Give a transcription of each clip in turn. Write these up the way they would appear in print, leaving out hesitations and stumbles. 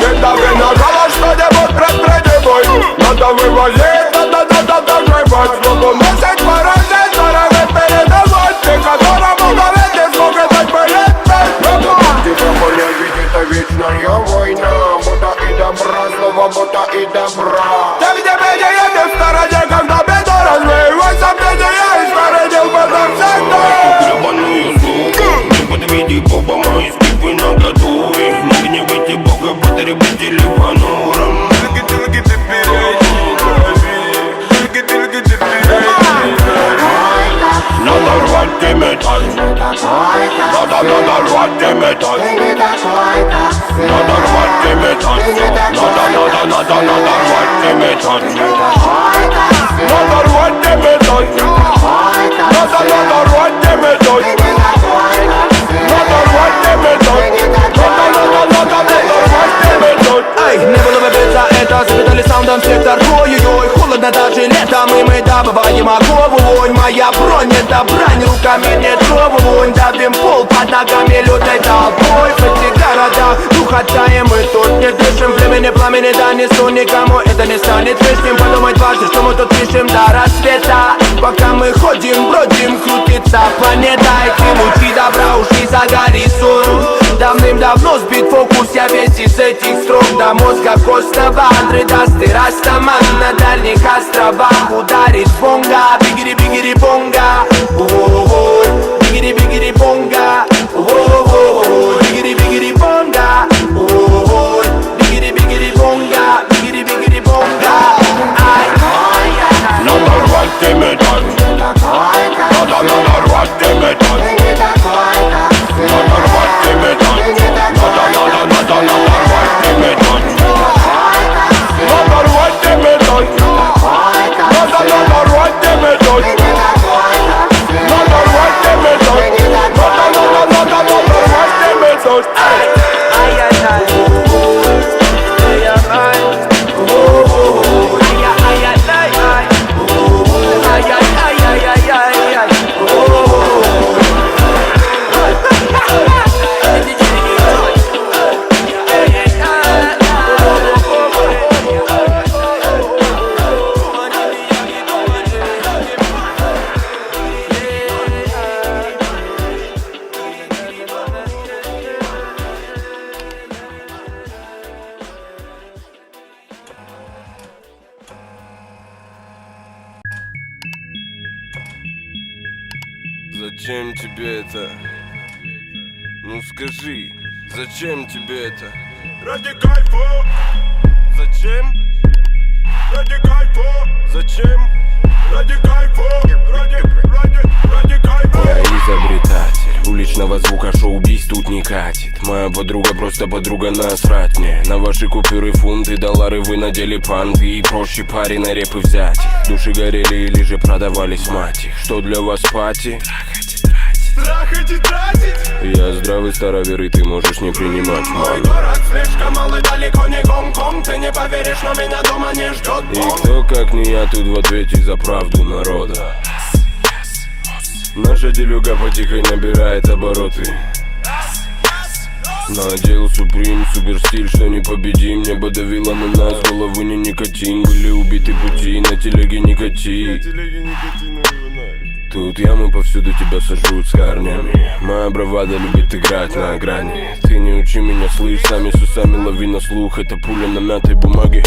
Недавно что-нибудь предпринимай. Надо вывозить, надо доживать. Чтобы носить паразит, здоровый передавать. Ты которому говорит, не смогет дать полетать. Тихо поля видит, а вечная война. Мута и добра, снова мута и добра. Тем не менее, я не в стороне, когда беда развеивает сомнения. И сторожил бы навсегда. Гребаную суку, не подведи поба мои скипы на готове. Не гневайте Бога, потребители понуром. Надо рвать и металл. Надо рвать и металл. Надо рвать и металл. Надо рвать и металл. Надо рвать и металл. Надо рвать и металл. Надо рвать и металл. Эй, не было бы без за это, запитали саундом сектор. Ой-ой-ой, холодно даже летом, и мы добываем огонь. Моя бронь, это брань, руками не трогай. Давим пол под ногами лютой толпой. В эти города дух отчаяем, мы тут не дышим. Племени пламени донесу никому, это не станет лишним. Подумать важно, что мы тут пишем до рассвета. Пока мы ходим, бродим, крутится планета. Эти лучи добра ушли за горизонт. Давным-давно сбит фокус, я весь из этих строк. До мозга костного, Андрей даст и Растаман. На дальних островах ударит бонга. Бигири-бигири бонга. О-о-о. Бигири-бигири бонга. О-о-о. Бигири-бигири бонга. О-о-о. Бигири-бигири бонга. Бигири-бигири бонга. Надо рвать и металл. Надо рвать и металл. Надо рвать и металл. Надо рвать и металл. Надо рвать и металл. Надо рвать и металл. Надо рвать и металл. Надо рвать и металл. Зачем тебе это? Ну скажи, зачем тебе это? Ради кайфа. Зачем? Ради кайфа. Зачем? Ради кайфа. Ради кайфа. Я изобретатель уличного звука, шоу-биз тут не катит. Моя подруга просто подруга, насрать мне. На ваши купюры, фунты, доллары вы надели панты. И проще пари на репы взять их. Души горели или же продавались мать их. Что для вас пати? Трахать и тратить. Я здравый старовер, и ты можешь не принимать Мой ман. город слишком малый, далеко не Гонконг. Ты не поверишь, но меня дома не ждет И бомб. кто, как не я, тут в ответе за правду народа. Наша делюга потихонь набирает обороты. Надел Суприм, суперстиль, что непобедим. Небо давило на нас, головы не никотин. Были убиты пути, на телеге никотин. Тут ямы повсюду, тебя сожрут с корнями. Моя бравада любит играть на грани. Ты не учи меня, слышь, сами с усами лови на слух. Это пуля на мятой бумаге.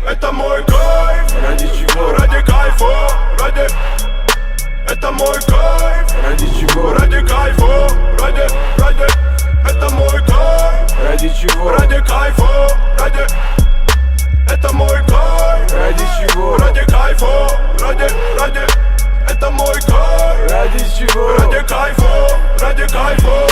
Это мой кайф. Ради чего? Ради кайфа. Ради. Это мой кайф. Ради чего? Ради кайфа. Ради. Это мой кайф. Ради чего? Ради кайфа. Ради. Это мой кайф. Ради чего? Ради кайфа. Ради. Это мой кайф. Ради чего? Ради кайфа. Ради кайфа.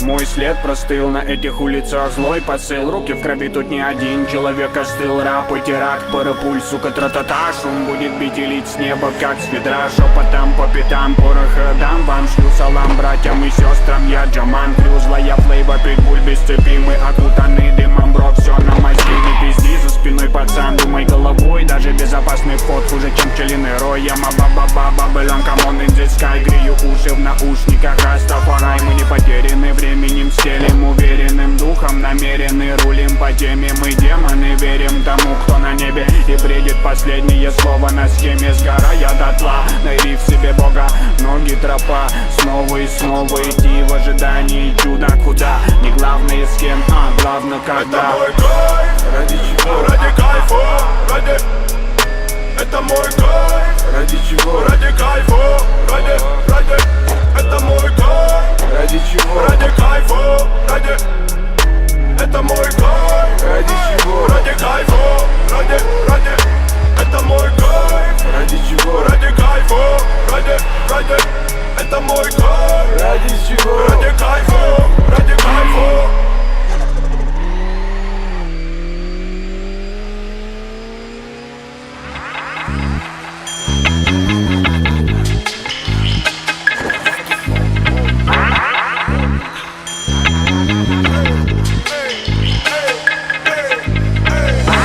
Мой след простыл на этих улицах, злой посыл. Руки в крови, тут не один человек остыл. Рап и теракт, парапуль, сука, тра-та-та. Шум будет бить и лить с неба, как с ведра. Шепотом по пятам, порох дам вам. Шлю салам братьям и сестрам. Я Джаман, плюс злая флейва, питбуль без цепи. Мы окутаны дымом, бро, все на массиве. Пизди за спиной, пацан, думай головой. Даже безопасный вход хуже, чем пчелиный рой. Я маба-ба-ба-ба-бэлён, камон, in this Скай, грею уши в наушниках Растафарай, мы не потеряны временем, стелим уверенным духом, намерены, рулим по теме. Мы демоны, верим тому, кто на небе и бредит последнее слово на схеме. Сгорая дотла, найди в себе Бога, ноги тропа, снова и снова идти в ожидании чуда. Куда? Не главное с кем, а главное когда. Это мой кайф, ради чего? Ради кайфа, ради. Это мой кайф, ради чего? Ради кайфа, ради. Это мой кайф, ради чего? Ради кайфа, ради. Это мой кайф, ради чего? Ради кайфа, ради. Это мой кайф, ради чего? Ради кайфа, ради. Это мой кайф, ради чего? Ради кайфа, ради кайфа.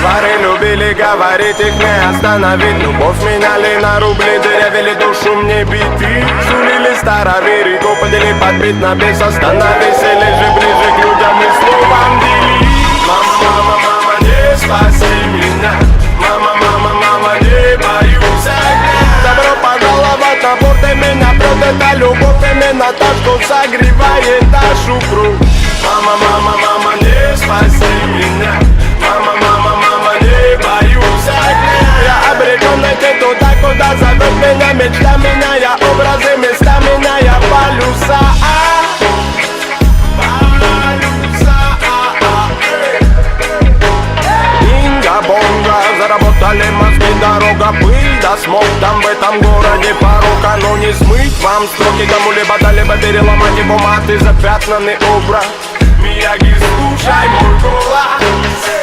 Воры любили говорить, их не остановить. Любовь меняли на рубли, дырявили душу мне биты. Сулили староверы, подели подбить на бес. Остановись или же ближе к людям и словам дели. Мама, не спаси меня. Мама, не боюсь огня. Добро пожаловать на борт, и меня прет эта любовь. Именно та, что согревает нашу кровь. Мама, не спаси меня. Мама, не боюсь огня. Я обречен найти туда, куда зовет меня мечта. Меняя образы, места, меняя полюса. Инга-бонга, заработали мозги, дорога, пыль да смог. Там в этом городе порока, но не смыть вам строки. Кому-либо да-либо переломать его мат и запятнанный образ. Мияги, слушай мой голос.